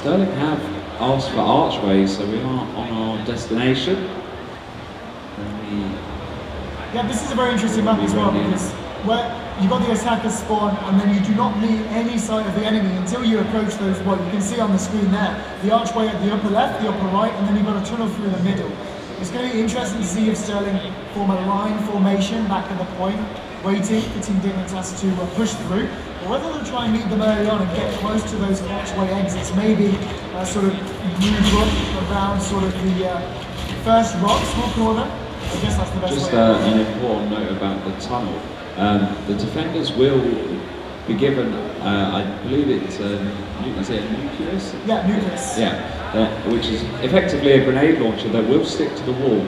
Sterling have asked for archways, so we are on our destination. Yeah, this is a very interesting map as well, because where you've got the attackers spawn, and then you do not meet any sight of the enemy until you approach those, what you can see on the screen there, the archway at the upper left, the upper right, and then you've got a tunnel through the middle. It's going to be interesting to see if Sterling form a line formation back at the point, waiting for Team Dignitas to push through, or whether they'll try and meet them early on and get close to those archway exits, maybe sort of move up around sort of the first rock, small corner. I guess that's the best Just way. an important note about the tunnel. The defenders will be given, I believe it's is it a nucleus? Yeah, nucleus. Yeah, which is effectively a grenade launcher that will stick to the wall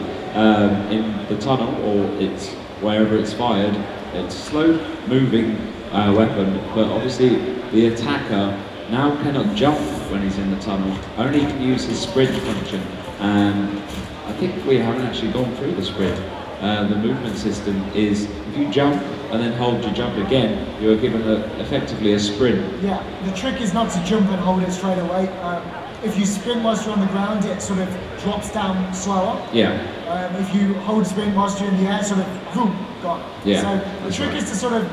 in the tunnel, or it's wherever it's fired. It's a slow-moving weapon, but obviously the attacker now cannot jump when he's in the tunnel. Only can use his sprint function. I think we haven't actually gone through the sprint. The movement system is if you jump and then hold your jump again, you are given effectively a sprint. Yeah, the trick is not to jump and hold it straight away. If you sprint whilst you're on the ground, it sort of drops down slower. Yeah. If you hold sprint whilst you're in the air, sort of boom, gone. Yeah. So the trick is to sort of,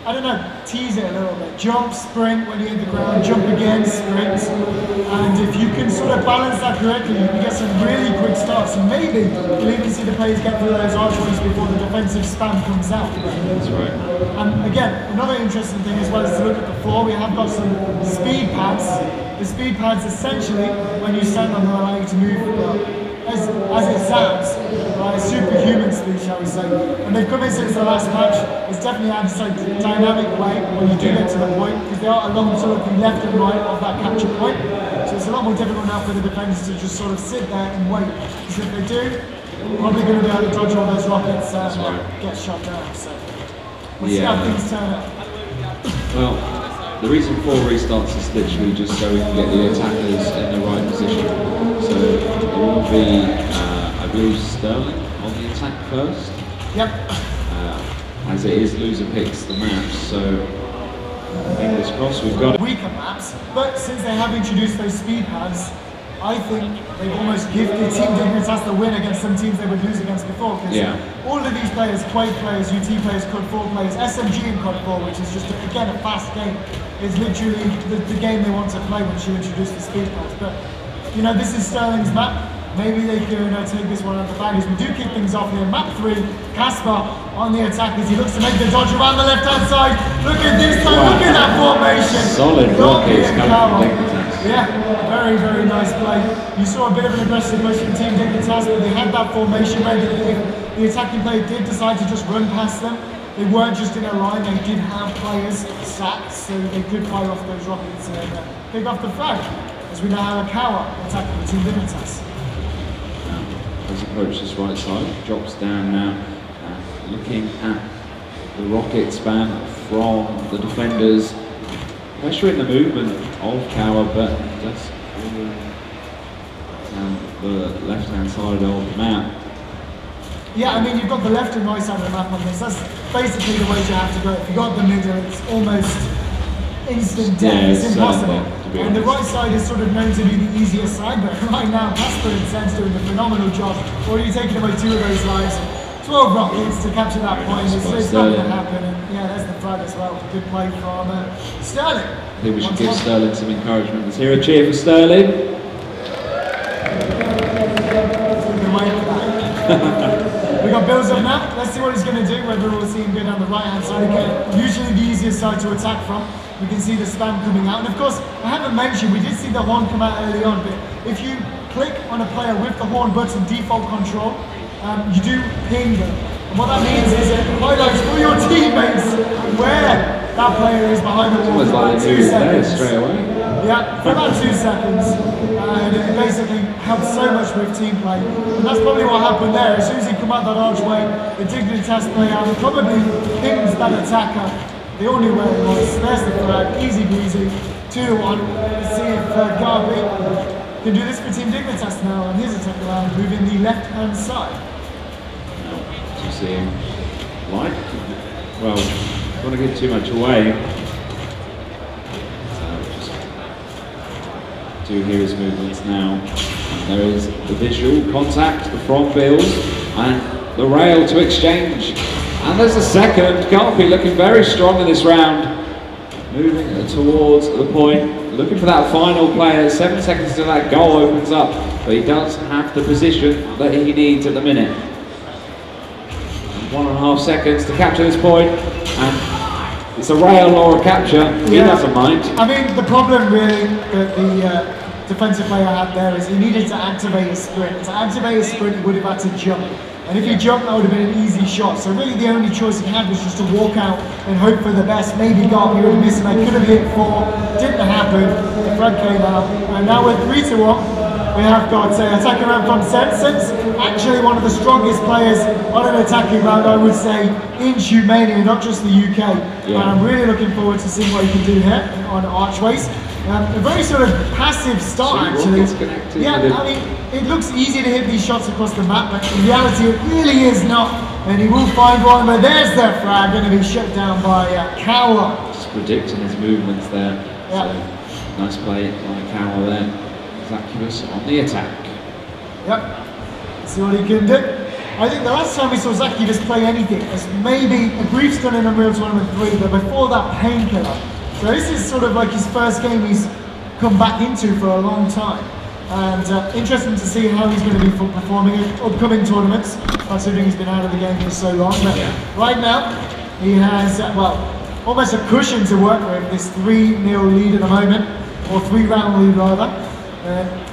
I don't know, tease it a little bit. Jump, sprint when you hit the ground, jump again, sprint. And if you can sort of balance that correctly, you can get some really quick starts. And maybe you'll even see the players get through those archways before the defensive spam comes out. That's right. And again, another interesting thing as well is to look at the floor. We have got some speed pads. The speed pads essentially, when you stand on them, allow you to move as it sounds, by superhuman speed, shall we say. And they've come in since the last match. It's definitely a dynamic way when you do get to the point, because they are along sort of the left and right of that capture point. So it's a lot more difficult now for the defenders to just sort of sit there and wait. Because if they do, they're probably going to be able to dodge all those rockets and get shot down. So we'll see how things turn out. Well, the reason for restarts is literally just so we can get the attackers in the right position. So it will be, I believe, Sterling on the attack first. Yep. As it is loser picks the maps, so fingers crossed we've got it. Weaker maps, but since they have introduced those speed pads, I think they've almost gifted Team Dignitas the win against some teams they would lose against before. Because all of these players, Quake players, UT players, COD 4 players, SMG in COD 4, which is just, again, a fast game, is literally the game they want to play once you introduce the speed pads. But, you know, this is Sterling's map. Maybe they can take this one out of the bag as we do kick things off here. Map 3, Casper on the attack as he looks to make the dodge around the left-hand side. Look at this time, look at that formation. Solid rockets coming from Dignitas. Yeah, very, very nice play. You saw a bit of an aggressive push from Team Dignitas, but they had that formation ready. If the attacking player did decide to just run past them, they weren't just in a line, they did have players sacked, so they could fire off those rockets and pick off the flag. As we now have a Cower attacking Team Dignitas. As approaches right side, drops down now, looking at the rocket spam from the defenders, pressuring the movement of Cower, but just down the left-hand side of the map. Yeah, I mean, you've got the left and right side of the map on this. That's basically the ways you have to go. If you've got the middle, it's almost instant death. It's impossible. And the right side is sort of known to be the easiest side, but right now, Casper and Sen's doing a phenomenal job. Already taking away 2 of those lives. 12 rockets to capture that point. It's not going to happen. And yeah, there's the flag as well. Good play from Sterling. I think we should give Sterling some encouragement. Let's hear a cheer for Sterling. We got Bills up now. Let's see what he's going to do, whether we'll see him go down the right-hand side again. Usually the easiest side to attack from. We can see the spam coming out. And of course, I haven't mentioned, we did see the horn come out early on, but if you click on a player with the horn button default control, you do ping them. And what that means is it highlights for your teammates where that player is behind the wall for about 2 seconds. Straight away. Yeah, for about 2 seconds. And it basically helps so much with team play. And that's probably what happened there. As soon as he come out that archway, the Dignitas player probably pings that attacker. They all knew where it was. There's the flag, easy breezy, 2-1. Let's see if Garby can do this for Team Dignitas now. And his attack around, moving the left-hand side. You see him like, well, don't want to give too much away. Just do hear his movements now. And there is the visual contact from Bills and the rail to exchange. And there's a second. Garpy looking very strong in this round. Moving towards the point, looking for that final player. 7 seconds till that goal opens up, but he does have the position that he needs at the minute. 1.5 seconds to capture this point, and it's a rail or a capture. He doesn't mind. I mean, the problem really that the defensive player had there is he needed to activate a sprint. To activate a sprint, he would have had to jump. And if he jumped, that would have been an easy shot. So really the only choice he had was just to walk out and hope for the best. Maybe Garpy would have missed, and I could have hit 4. Didn't happen. The front came out. And now we're 3-1. We have got attacking round from Sensens. Actually one of the strongest players on an attacking round, I would say, in Shootmania, not just the UK. And I'm really looking forward to seeing what he can do here on Archways. A very sort of passive start, actually. Yeah, I mean, it looks easy to hit these shots across the map, but in reality it really is not. And he will find one, but there's the frag, going to be shut down by Cower. Just predicting his movements there. So, nice play by Cower there. Zacubus on the attack. Yep, let's see what he can do. I think the last time we saw Zacubus play anything was maybe a brief stint in Unreal Tournament 3, but before that, Painkiller. So this is sort of like his first game he's come back into for a long time. And interesting to see how he's going to be performing in upcoming tournaments, considering he's been out of the game for so long. But right now, he has, well, almost a cushion to work with, this 3-0 lead at the moment, or 3-round lead rather.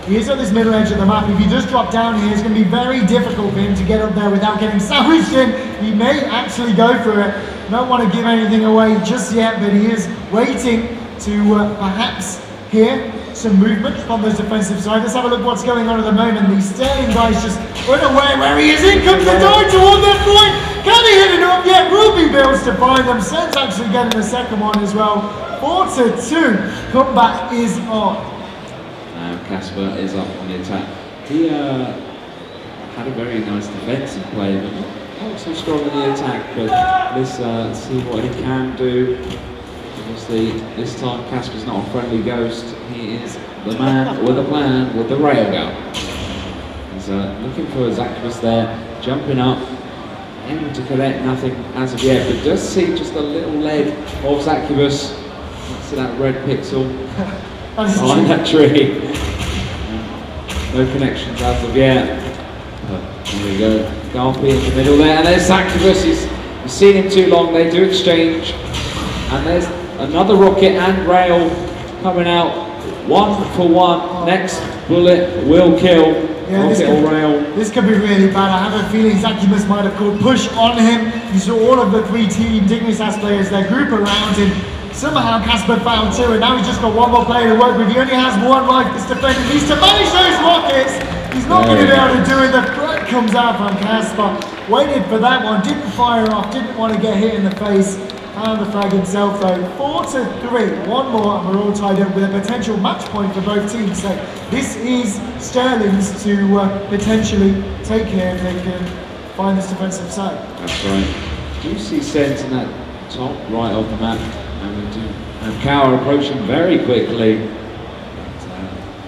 He is at this middle edge of the map. If he does drop down here, it's going to be very difficult for him to get up there without getting sandwiched in. He may actually go for it. Don't want to give anything away just yet, but he is waiting to perhaps hear some movement from the defensive side. Let's have a look what's going on at the moment. The Sterling guy's just unaware where he is. In comes the dart toward that point. Can he hit it up yet? Ruby builds to find them. Sense actually getting the second one as well. 4-2. Comeback is on. Casper is up on the attack. He had a very nice defensive play, but not so strong in the attack. But let's see what he can do. Obviously, this time Casper's not a friendly ghost. He is the man with a plan, with the railgun. He's looking for Zacubus there, jumping up, able to collect nothing as of yet, but does see just a little leg of Zacubus. See that red pixel behind that tree. No connections as of yet. But there we go. Garpy in the middle there, and there's Zacubus. He's seen him too long. They do exchange, and there's another rocket and rail coming out. 1 for 1. Next bullet will kill. Rocket or rail. This could be really bad. I have a feeling Zacubus might have called push on him. You saw all of the 3 Team Dignitas players, their group around him. Somehow Casper found 2, and now he's just got 1 more player to work with. He only has 1 life. This defender needs to manage those rockets. He's not going to be able to do it. The threat comes out from Casper. Waited for that one, didn't fire off, didn't want to get hit in the face. Found the frag himself though. 4-3. 1 more, and we're all tied up with a potential match point for both teams. So this is Sterling's to potentially take here if they can find this defensive side. That's right. Do you see Sense in that top right of the map? And we do have Cower approaching very quickly.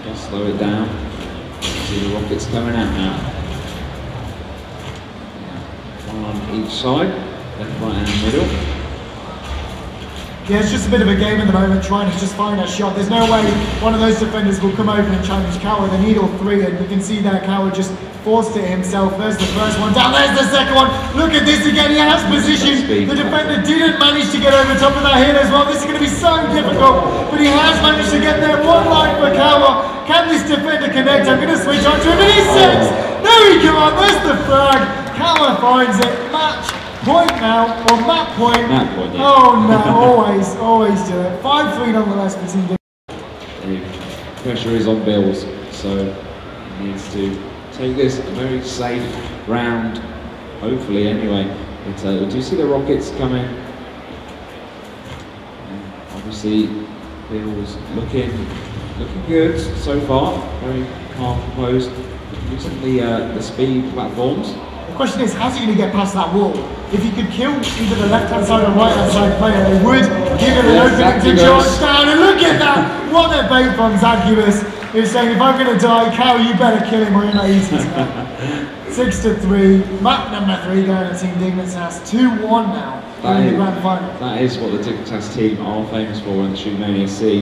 Just slow it down. See the rockets coming out now. 1 on each side, left, right and middle. Yeah, it's just a bit of a game at the moment, trying to just find a shot. There's no way one of those defenders will come over and challenge Cower. They need all 3, and you can see there Cower just forced it himself. There's the first one down, there's the second one. Look at this again, he has position. The defender didn't manage to get over top of that hit as well. This is going to be so difficult, but he has managed to get there. 1 life for Cower. Can this defender connect? I'm going to switch on to him, and he says, no, he come on, there's the frag. Cower finds it. Match point now, or map point. Map point, yeah. Oh no, always do it. 5-3 nonetheless for Team Dignitas. The pressure is on Bills, so he needs to take this a very safe round, hopefully anyway. But do you see the rockets coming? Obviously, Bills looking good so far. Very calm, composed. Using the speed platforms. The question is, how's he going to get past that wall? If he could kill either the left-hand side or right-hand side player, they would give him an opening to charge down. And look at that! What a bait from Zacubus. He was saying, if I'm going to die, Carol, you better kill him or you're not easy tonight. 6-3. Map number 3 going to Team Dignitas. 2-1 now in the grand final. That is what the Dignitas team are famous for in the Shootmania scene.